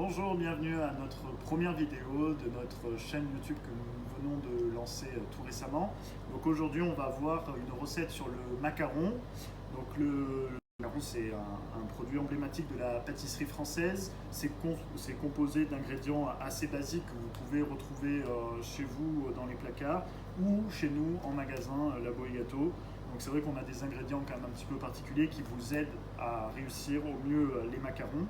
Bonjour, bienvenue à notre première vidéo de notre chaîne YouTube que nous venons de lancer tout récemment. Donc aujourd'hui on va voir une recette sur le macaron. Donc le macaron c'est un produit emblématique de la pâtisserie française. C'est composé d'ingrédients assez basiques que vous pouvez retrouver chez vous dans les placards ou chez nous en magasin Labo et Gâteaux. Donc c'est vrai qu'on a des ingrédients quand même un petit peu particuliers qui vous aident à réussir au mieux les macarons.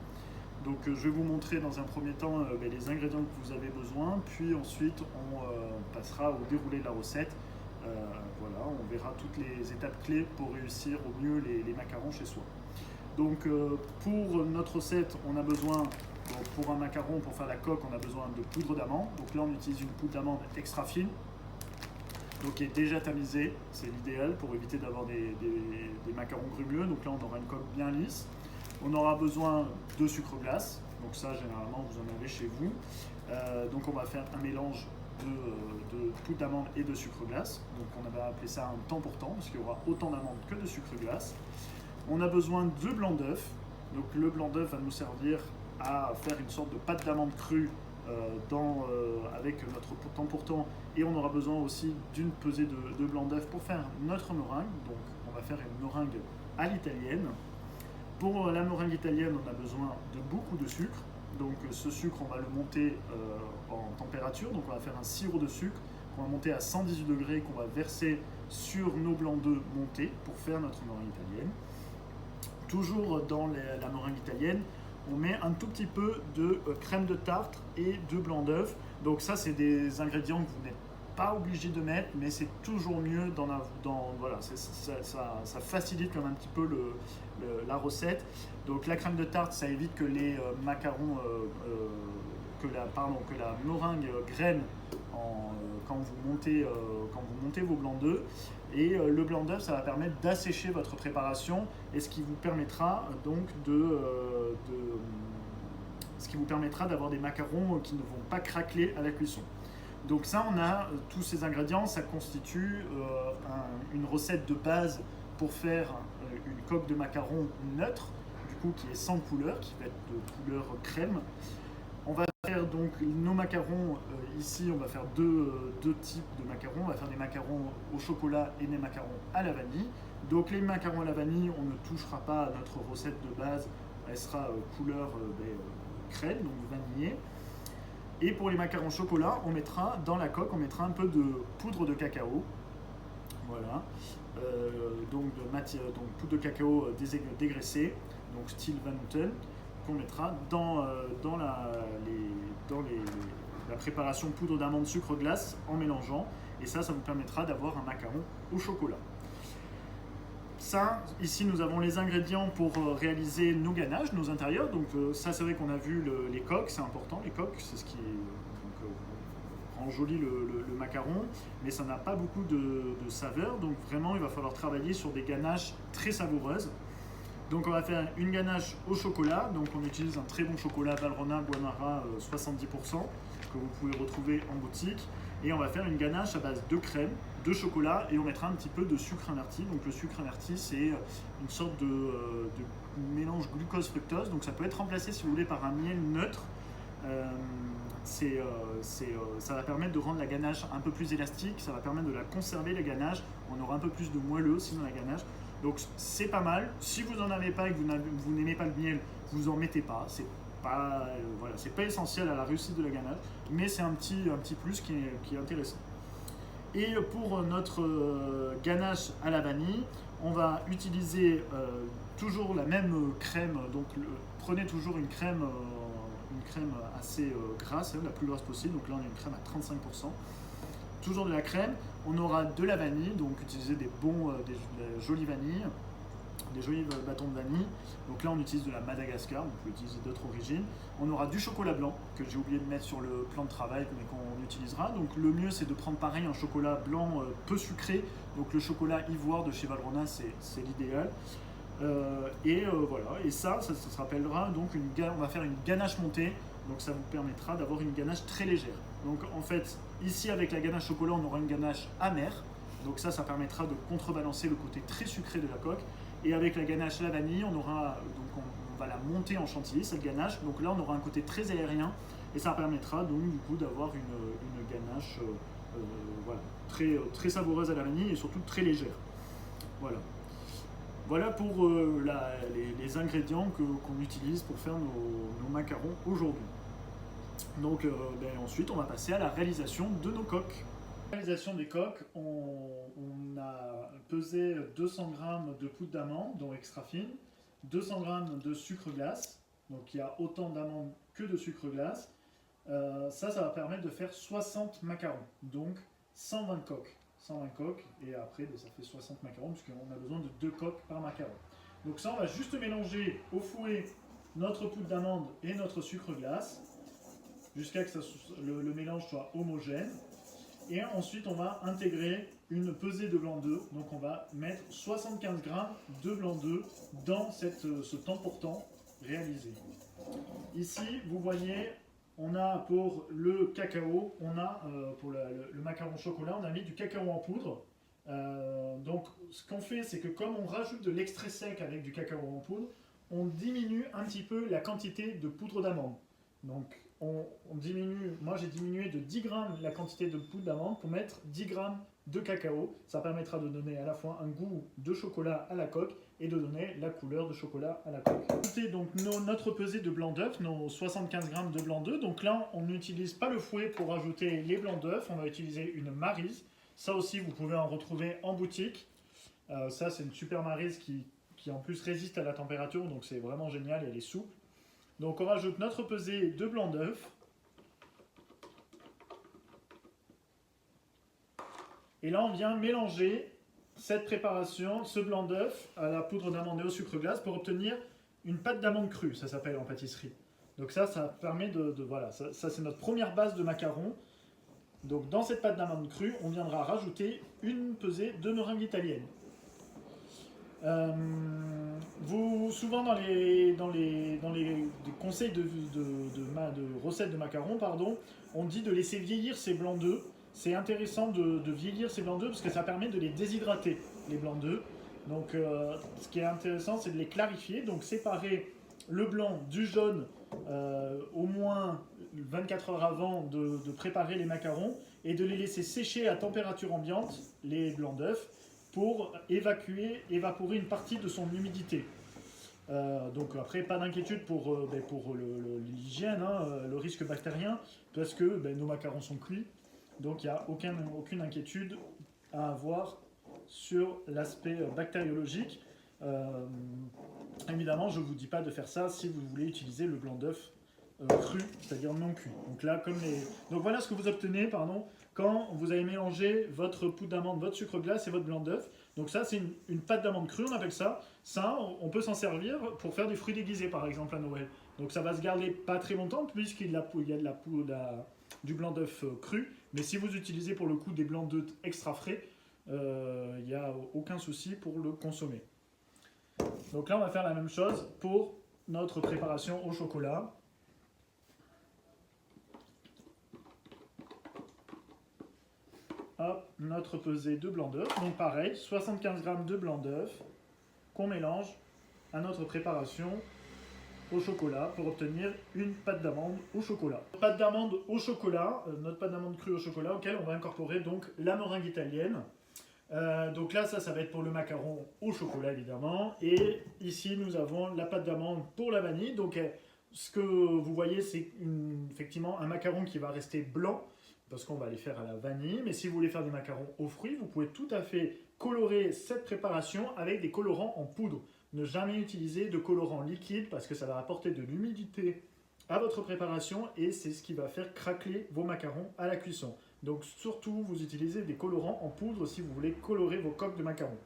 Donc je vais vous montrer dans un premier temps les ingrédients que vous avez besoin, puis ensuite on passera au déroulé de la recette. Voilà, on verra toutes les étapes clés pour réussir au mieux les macarons chez soi. Donc pour notre recette, on a besoin, pour un macaron, pour faire la coque, on a besoin de poudre d'amande. Donc là on utilise une poudre d'amande extra fine, donc qui est déjà tamisée, c'est l'idéal pour éviter d'avoir des macarons grumeleux. Donc là on aura une coque bien lisse. On aura besoin de sucre glace, donc ça généralement vous en avez chez vous. Donc on va faire un mélange de poudre d'amande et de sucre glace. Donc on va appeler ça un temps pour temps, parce qu'il y aura autant d'amande que de sucre glace. On a besoin de blanc d'œuf. Donc le blanc d'œuf va nous servir à faire une sorte de pâte d'amande crue avec notre temps pour temps. Et on aura besoin aussi d'une pesée de blanc d'œuf pour faire notre meringue. Donc on va faire une meringue à l'italienne. Pour la meringue italienne, on a besoin de beaucoup de sucre. Donc ce sucre, on va le monter en température. Donc on va faire un sirop de sucre qu'on va monter à 118 degrés, qu'on va verser sur nos blancs d'œufs montés pour faire notre meringue italienne. Toujours dans la meringue italienne, on met un tout petit peu de crème de tarte et de blanc d'œuf. Donc ça, c'est des ingrédients que vous n'êtes pas obligé de mettre, mais c'est toujours mieux voilà, ça facilite quand même un petit peu la recette. Donc la crème de tarte, ça évite que les macarons, que la meringue graine quand vous montez vos blancs d'œufs. Et le blanc d'œuf, ça va permettre d'assécher votre préparation, et ce qui vous permettra donc d'avoir des macarons qui ne vont pas craqueler à la cuisson. Donc ça, on a tous ces ingrédients, ça constitue une recette de base pour faire une coque de macaron neutre, du coup qui est sans couleur, qui va être de couleur crème. On va faire donc nos macarons, ici on va faire deux types de macarons. On va faire des macarons au chocolat et des macarons à la vanille. Donc les macarons à la vanille, on ne touchera pas à notre recette de base, elle sera couleur crème, donc vanillée. Et pour les macarons au chocolat, on mettra dans la coque, on mettra un peu de poudre de cacao. Voilà. Donc poudre de cacao dégraissée, donc style Van Houten, qu'on mettra dans la préparation poudre d'amande sucre glace en mélangeant. Et ça vous permettra d'avoir un macaron au chocolat. Ça, ici nous avons les ingrédients pour réaliser nos ganaches, nos intérieurs. Donc ça, c'est vrai qu'on a vu les coques, c'est important, les coques, c'est ce qui rend joli le macaron, mais ça n'a pas beaucoup de saveur, donc vraiment il va falloir travailler sur des ganaches très savoureuses. Donc on va faire une ganache au chocolat, donc on utilise un très bon chocolat Valrhona Guanara 70% que vous pouvez retrouver en boutique. Et on va faire une ganache à base de crème, de chocolat, et on mettra un petit peu de sucre averti. Donc le sucre averti, c'est une sorte de mélange glucose-fructose. Donc ça peut être remplacé, si vous voulez, par un miel neutre. Ça va permettre de rendre la ganache un peu plus élastique, ça va permettre de la conserver, la ganache. On aura un peu plus de moelleux aussi dans la ganache. Donc c'est pas mal. Si vous n'en avez pas et que vous n'aimez pas le miel, vous en mettez pas. C'est pas essentiel à la réussite de la ganache, mais c'est un petit plus qui est intéressant. Et pour notre ganache à la vanille, on va utiliser toujours la même crème. Donc prenez toujours une crème assez grasse, la plus grasse possible. Donc là on a une crème à 35%. Toujours de la crème. On aura de la vanille, donc utilisez des jolies vanilles, des jolis bâtons de vanille. Donc là on utilise de la Madagascar, vous pouvez utiliser d'autres origines. On aura du chocolat blanc que j'ai oublié de mettre sur le plan de travail, mais qu'on utilisera. Donc le mieux c'est de prendre pareil un chocolat blanc peu sucré. Donc le chocolat ivoire de chez Valrhona, c'est l'idéal. Voilà, et ça se rappellera. Donc on va faire une ganache montée, donc ça vous permettra d'avoir une ganache très légère. Donc en fait ici avec la ganache chocolat on aura une ganache amère, donc ça permettra de contrebalancer le côté très sucré de la coque. Et avec la ganache à la vanille, on va la monter en chantilly, cette ganache. Donc là, on aura un côté très aérien et ça permettra donc du coup d'avoir une ganache voilà, très savoureuse à la vanille et surtout très légère. Voilà. Voilà pour les ingrédients qu'on utilise pour faire nos macarons aujourd'hui. Donc ensuite, on va passer à la réalisation de nos coques. La réalisation des coques, on a pesé 200 g de poudre d'amande, donc extra fine, 200 g de sucre glace, donc il y a autant d'amandes que de sucre glace. Ça va permettre de faire 60 macarons, donc 120 coques. 120 coques, et après ça fait 60 macarons, puisqu'on a besoin de 2 coques par macaron. Donc ça, on va juste mélanger au fouet notre poudre d'amande et notre sucre glace, jusqu'à ce que le mélange soit homogène. Et ensuite, on va intégrer une pesée de blanc d'œuf. Donc on va mettre 75 g de blanc d'œuf dans ce temps pour temps réalisé. Ici, vous voyez, on a pour le cacao, on a pour le macaron chocolat, on a mis du cacao en poudre. Donc ce qu'on fait, c'est que comme on rajoute de l'extrait sec avec du cacao en poudre, on diminue un petit peu la quantité de poudre d'amande. Donc on diminue, moi j'ai diminué de 10 g la quantité de poudre d'amande pour mettre 10 g de cacao. Ça permettra de donner à la fois un goût de chocolat à la coque et de donner la couleur de chocolat à la coque. Ajoutez donc notre pesée de blanc d'œuf, nos 75 g de blanc d'œuf. Donc là, on n'utilise pas le fouet pour ajouter les blancs d'œuf, on va utiliser une maryse. Ça aussi, vous pouvez en retrouver en boutique. Ça, c'est une super maryse qui en plus résiste à la température, donc c'est vraiment génial, elle est souple. Donc on rajoute notre pesée de blanc d'œuf. Et là, on vient mélanger cette préparation, ce blanc d'œuf, à la poudre d'amande et au sucre glace pour obtenir une pâte d'amande crue, ça s'appelle en pâtisserie. Donc ça permet voilà, ça c'est notre première base de macaron. Donc dans cette pâte d'amande crue, on viendra rajouter une pesée de meringue italienne. Souvent dans les conseils de recettes de macarons, on dit de laisser vieillir ces blancs d'œufs. C'est intéressant de vieillir ces blancs d'œufs parce que ça permet de les déshydrater, les blancs d'œufs. Donc ce qui est intéressant, c'est de les clarifier, donc séparer le blanc du jaune au moins 24 heures avant de préparer les macarons et de les laisser sécher à température ambiante, les blancs d'œufs, pour évaporer une partie de son humidité. Donc après, pas d'inquiétude pour l'hygiène, le risque bactérien, parce que nos macarons sont cuits, donc il n'y a aucune inquiétude à avoir sur l'aspect bactériologique. Évidemment, je ne vous dis pas de faire ça si vous voulez utiliser le blanc d'œuf cru, c'est-à-dire non cuit. Donc là, donc voilà ce que vous obtenez, quand vous avez mélangé votre poudre d'amande, votre sucre glace et votre blanc d'œuf. Donc ça, c'est une pâte d'amande crue, on appelle ça. Ça, on peut s'en servir pour faire des fruits déguisés, par exemple, à Noël. Donc ça va se garder pas très longtemps, puisqu'il y a de la poudre, du blanc d'œuf cru. Mais si vous utilisez pour le coup des blancs d'œuf extra frais, il n'y a aucun souci pour le consommer. Donc là, on va faire la même chose pour notre préparation au chocolat. Hop, notre pesée de blanc d'œuf. Donc pareil, 75 g de blanc d'œuf qu'on mélange à notre préparation au chocolat pour obtenir une pâte d'amande au chocolat. Pâte d'amande au chocolat, notre pâte d'amande crue au chocolat auquel on va incorporer donc la meringue italienne. Donc là, ça va être pour le macaron au chocolat évidemment. Et ici, nous avons la pâte d'amande pour la vanille. Donc ce que vous voyez, c'est effectivement un macaron qui va rester blanc, parce qu'on va les faire à la vanille. Mais si vous voulez faire des macarons aux fruits, vous pouvez tout à fait colorer cette préparation avec des colorants en poudre. Ne jamais utiliser de colorant liquide parce que ça va apporter de l'humidité à votre préparation et c'est ce qui va faire craquer vos macarons à la cuisson. Donc surtout, vous utilisez des colorants en poudre si vous voulez colorer vos coques de macarons.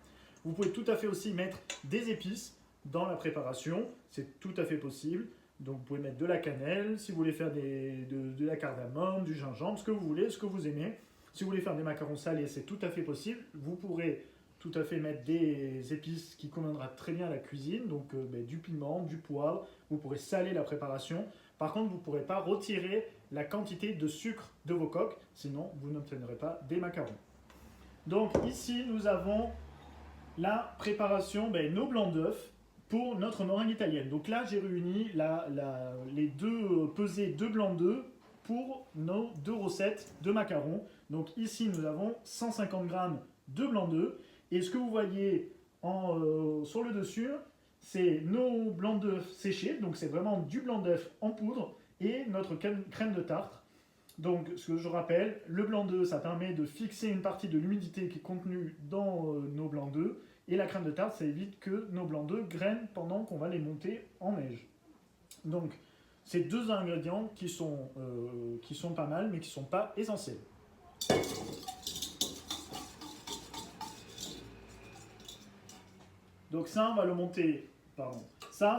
Vous pouvez tout à fait aussi mettre des épices dans la préparation, c'est tout à fait possible. Donc vous pouvez mettre de la cannelle, si vous voulez faire de la cardamome, du gingembre, ce que vous voulez, ce que vous aimez. Si vous voulez faire des macarons salés, c'est tout à fait possible. Vous pourrez tout à fait mettre des épices qui conviendra très bien à la cuisine, donc du piment, du poivre. Vous pourrez saler la préparation. Par contre, vous ne pourrez pas retirer la quantité de sucre de vos coques, sinon vous n'obtiendrez pas des macarons. Donc ici, nous avons la préparation, nos blancs d'œufs pour notre meringue italienne. Donc là, j'ai réuni les deux pesées 2 blancs d'œufs pour nos 2 recettes de macarons. Donc ici, nous avons 150 g de blanc d'œufs. Et ce que vous voyez sur le dessus, c'est nos blancs d'œufs séchés. Donc c'est vraiment du blanc d'œuf en poudre et notre crème de tarte. Donc, ce que je rappelle, le blanc d'œuf, ça permet de fixer une partie de l'humidité qui est contenue dans nos blancs d'œufs. Et la crème de tarte, ça évite que nos blancs d'œufs grainent pendant qu'on va les monter en neige. Donc, c'est 2 ingrédients qui sont pas mal, mais qui ne sont pas essentiels. Donc ça, on va le monter,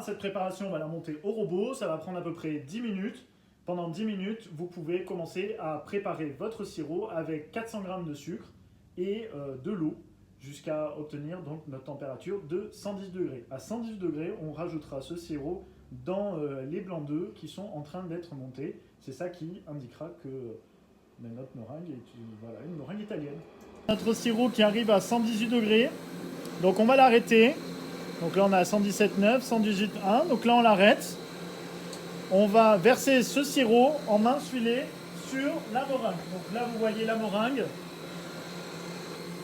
cette préparation, on va la monter au robot. Ça va prendre à peu près 10 minutes. Pendant 10 minutes, vous pouvez commencer à préparer votre sirop avec 400 g de sucre et de l'eau jusqu'à obtenir donc notre température de 110 degrés. À 110 degrés, on rajoutera ce sirop dans les blancs d'œufs qui sont en train d'être montés. C'est ça qui indiquera que notre meringue est une meringue italienne. Notre sirop qui arrive à 118 degrés. Donc on va l'arrêter. Donc là on a 117,9, 118,1. Donc là on l'arrête. On va verser ce sirop en mince filet sur la meringue. Donc là vous voyez la meringue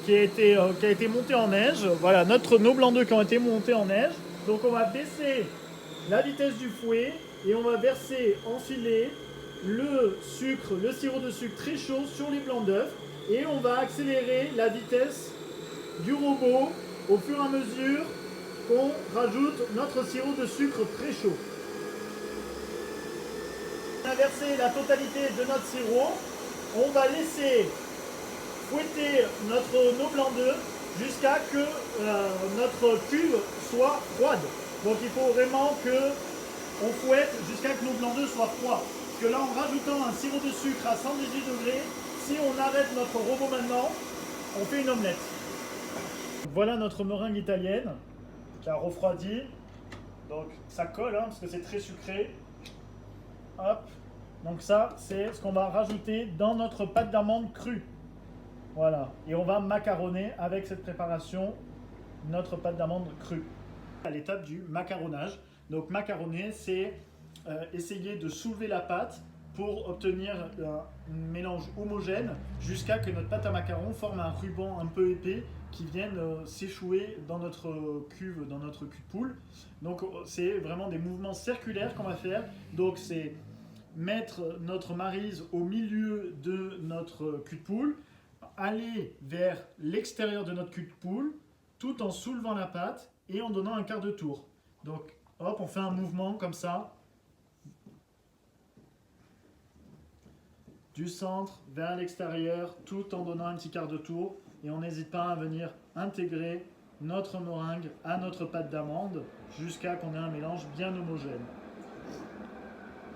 qui a été montée en neige. Voilà nos blancs d'œufs qui ont été montés en neige. Donc on va baisser la vitesse du fouet et on va verser en filet le sirop de sucre très chaud sur les blancs d'œufs et on va accélérer la vitesse du robot au fur et à mesure qu'on rajoute notre sirop de sucre très chaud. On a versé la totalité de notre sirop. On va laisser fouetter nos blancs d'œufs jusqu'à que notre cuve soit froide. Donc il faut vraiment qu'on fouette jusqu'à que nos blancs d'œufs soient froids. Parce que là, en rajoutant un sirop de sucre à 118 degrés, si on arrête notre robot maintenant, on fait une omelette. Voilà notre meringue italienne qui a refroidi. Donc ça colle parce que c'est très sucré. Hop. Donc ça, c'est ce qu'on va rajouter dans notre pâte d'amande crue. Voilà. Et on va macaronner avec cette préparation notre pâte d'amande crue. À l'étape du macaronnage. Donc macaronner, c'est essayer de soulever la pâte pour obtenir un mélange homogène jusqu'à que notre pâte à macarons forme un ruban un peu épais qui vienne s'échouer dans notre cuve de poule. Donc c'est vraiment des mouvements circulaires qu'on va faire. Donc c'est mettre notre maryse au milieu de notre cul de poule, aller vers l'extérieur de notre cul de poule tout en soulevant la pâte et en donnant un quart de tour. Donc hop, on fait un mouvement comme ça, du centre vers l'extérieur, tout en donnant un petit quart de tour. Et on n'hésite pas à venir intégrer notre meringue à notre pâte d'amande jusqu'à qu'on ait un mélange bien homogène.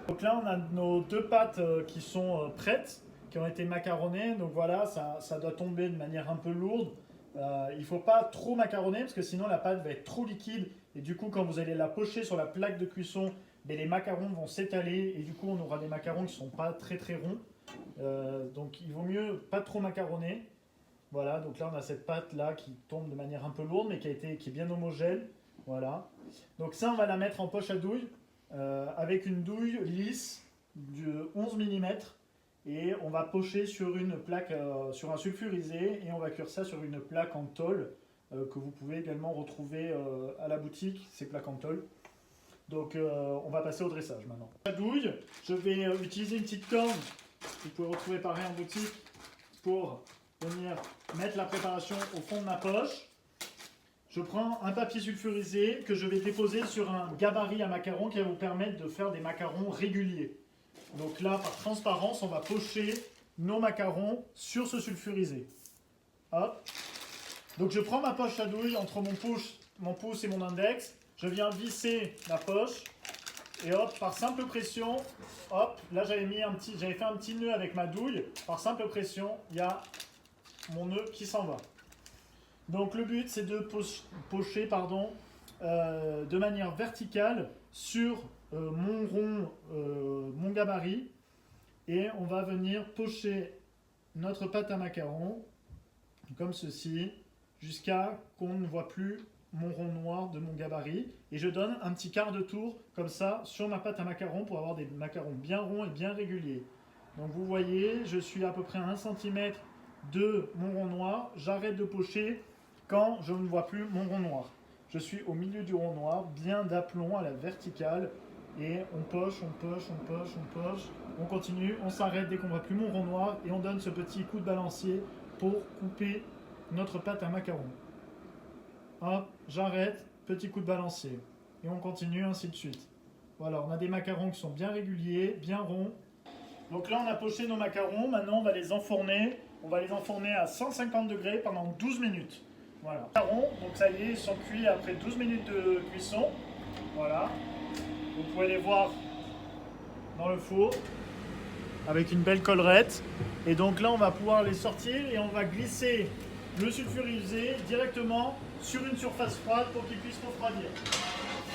Donc là, on a nos 2 pâtes qui sont prêtes, qui ont été macaronnées. Donc voilà, ça doit tomber de manière un peu lourde. Il ne faut pas trop macaronner parce que sinon la pâte va être trop liquide. Et du coup, quand vous allez la pocher sur la plaque de cuisson, les macarons vont s'étaler et du coup, on aura des macarons qui ne sont pas très très ronds. Donc il vaut mieux pas trop macaronner. Voilà, donc là on a cette pâte là qui tombe de manière un peu lourde mais qui est bien homogène. Voilà. Donc ça on va la mettre en poche à douille avec une douille lisse de 11 mm et on va pocher sur une plaque, sur un sulfurisé et on va cuire ça sur une plaque en tôle que vous pouvez également retrouver à la boutique, ces plaques en tôle. Donc on va passer au dressage maintenant. La douille, je vais utiliser une petite corde. Vous pouvez retrouver pareil en boutique pour venir mettre la préparation au fond de ma poche. Je prends un papier sulfurisé que je vais déposer sur un gabarit à macarons qui va vous permettre de faire des macarons réguliers. Donc là, par transparence, on va pocher nos macarons sur ce sulfurisé. Hop. Donc je prends ma poche à douille entre mon pouce et mon index. Je viens visser la poche. Et hop, par simple pression, hop, là j'avais fait un petit nœud avec ma douille. Par simple pression, il y a mon nœud qui s'en va. Donc le but c'est de pocher de manière verticale sur mon rond, mon gabarit. Et on va venir pocher notre pâte à macarons comme ceci jusqu'à qu'on ne voit plus mon rond noir de mon gabarit et je donne un petit quart de tour comme ça sur ma pâte à macarons pour avoir des macarons bien ronds et bien réguliers. Donc vous voyez, je suis à peu près à 1 cm de mon rond noir. J'arrête de pocher quand je ne vois plus mon rond noir. Je suis au milieu du rond noir, bien d'aplomb à la verticale. Et on poche, on poche, on poche, on poche. On continue, on s'arrête dès qu'on ne voit plus mon rond noir. Et on donne ce petit coup de balancier pour couper notre pâte à macarons. Hop, j'arrête, petit coup de balancier. Et on continue, ainsi de suite. Voilà, on a des macarons qui sont bien réguliers, bien ronds. Donc là, on a poché nos macarons. Maintenant, on va les enfourner. On va les enfourner à 150 degrés pendant 12 minutes. Voilà. Macarons, donc ça y est, ils sont cuits après 12 minutes de cuisson. Voilà. Vous pouvez les voir dans le four avec une belle collerette. Et donc là, on va pouvoir les sortir et on va glisser le sulfurisé directement sur une surface froide pour qu'il puisse refroidir.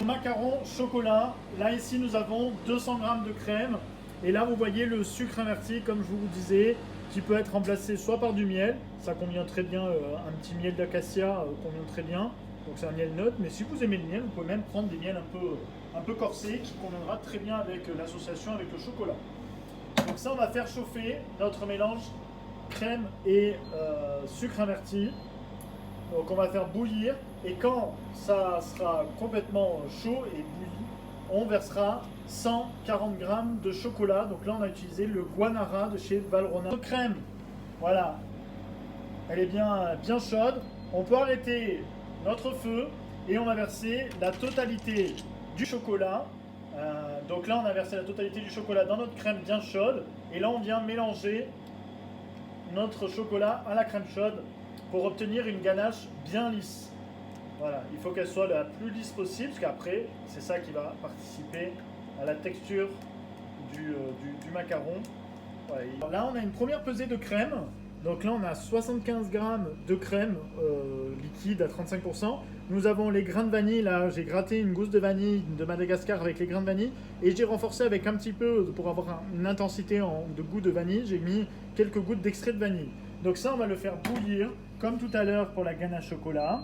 Macarons chocolat. Là, ici, nous avons 200 g de crème. Et là, vous voyez le sucre inverti, comme je vous disais, qui peut être remplacé soit par du miel. Ça convient très bien, un petit miel d'acacia convient très bien. Donc c'est un miel neutre, mais si vous aimez le miel, vous pouvez même prendre des miels un peu corsés qui conviendra très bien avec l'association avec le chocolat. Donc ça, on va faire chauffer notre mélange crème et sucre inverti. Donc on va faire bouillir et quand ça sera complètement chaud et bouilli, on versera 140 g de chocolat. Donc là, on a utilisé le Guanara de chez Valrhona. Notre crème, voilà, elle est bien chaude. On peut arrêter notre feu et on va verser la totalité du chocolat. Donc là, on a versé la totalité du chocolat dans notre crème bien chaude. Et là, on vient mélanger notre chocolat à la crème chaude pour obtenir une ganache bien lisse. Voilà, il faut qu'elle soit la plus lisse possible, parce qu'après, c'est ça qui va participer à la texture du macaron. Voilà. Là, on a une première pesée de crème. Donc là, on a 75 g de crème liquide à 35%. Nous avons les grains de vanille. Là, j'ai gratté une gousse de vanille de Madagascar avec les grains de vanille. Et j'ai renforcé avec un petit peu, pour avoir une intensité de goût de vanille, j'ai mis quelques gouttes d'extrait de vanille. Donc ça, on va le faire bouillir, comme tout à l'heure pour la ganache chocolat.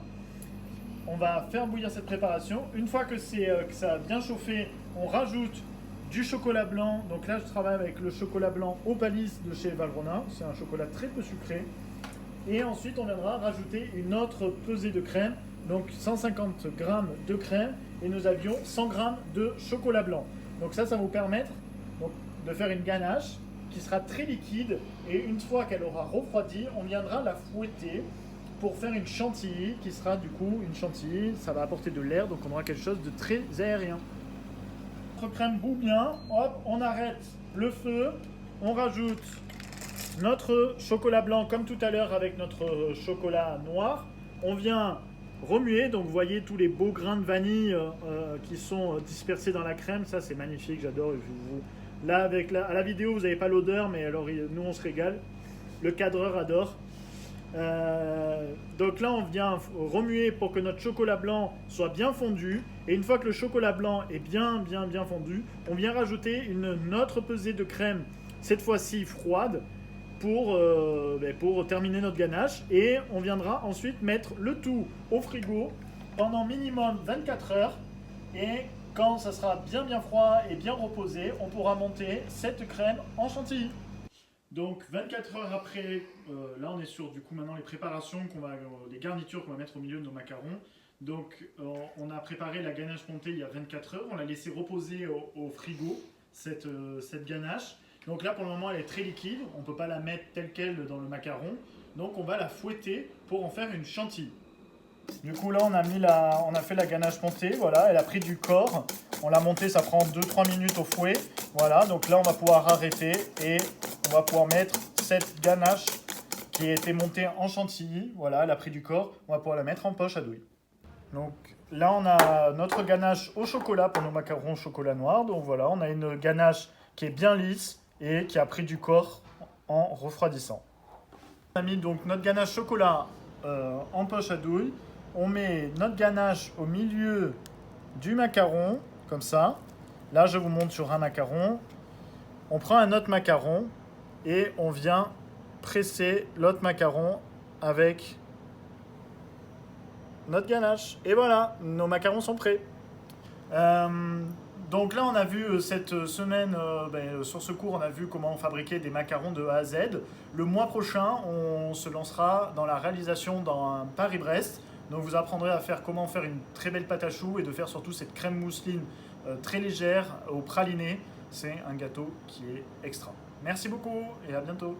On va faire bouillir cette préparation. Une fois que ça a bien chauffé, on rajoute du chocolat blanc. Donc là, je travaille avec le chocolat blanc Opalis de chez Valrhona. C'est un chocolat très peu sucré. Et ensuite, on viendra rajouter une autre pesée de crème. Donc 150 g de crème. Et nous avions 100 g de chocolat blanc. Donc ça va vous permettre de faire une ganache qui sera très liquide. Et une fois qu'elle aura refroidi, on viendra la fouetter pour faire une chantilly qui sera du coup une chantilly. Ça va apporter de l'air, donc on aura quelque chose de très aérien. Notre crème bout bien, hop, on arrête le feu, on rajoute notre chocolat blanc comme tout à l'heure avec notre chocolat noir. On vient remuer, donc vous voyez tous les beaux grains de vanille qui sont dispersés dans la crème. Ça c'est magnifique, j'adore. Là à la vidéo vous n'avez pas l'odeur, mais alors nous on se régale. Le cadreur adore. Donc là on vient remuer pour que notre chocolat blanc soit bien fondu, et une fois que le chocolat blanc est bien fondu, on vient rajouter une autre pesée de crème, cette fois-ci froide, pour terminer notre ganache. Et on viendra ensuite mettre le tout au frigo pendant minimum 24 heures, et quand ça sera bien froid et bien reposé, on pourra monter cette crème en chantilly. Donc 24 heures après, là on est sur du coup maintenant les préparations les garnitures qu'on va mettre au milieu de nos macarons. Donc on a préparé la ganache montée il y a 24 heures, on l'a laissé reposer au frigo, cette ganache. Donc là pour le moment elle est très liquide, on ne peut pas la mettre telle qu'elle dans le macaron, donc on va la fouetter pour en faire une chantilly. Du coup là on a fait la ganache montée, voilà, elle a pris du corps, on l'a montée, ça prend 2-3 minutes au fouet, voilà, donc là on va pouvoir arrêter et on va pouvoir mettre cette ganache qui a été montée en chantilly, voilà, elle a pris du corps, on va pouvoir la mettre en poche à douille. Donc là on a notre ganache au chocolat pour nos macarons au chocolat noir, donc voilà, on a une ganache qui est bien lisse et qui a pris du corps en refroidissant. On a mis donc notre ganache chocolat en poche à douille. On met notre ganache au milieu du macaron, comme ça. Là, je vous montre sur un macaron. On prend un autre macaron et on vient presser l'autre macaron avec notre ganache. Et voilà, nos macarons sont prêts. Euh, donc là, on a vu cette semaine, sur ce cours, on a vu comment fabriquer des macarons de A à Z. Le mois prochain, on se lancera dans la réalisation d'un Paris-Brest. Donc vous apprendrez à faire comment faire une très belle pâte à choux et de faire surtout cette crème mousseline très légère au praliné. C'est un gâteau qui est extra. Merci beaucoup et à bientôt.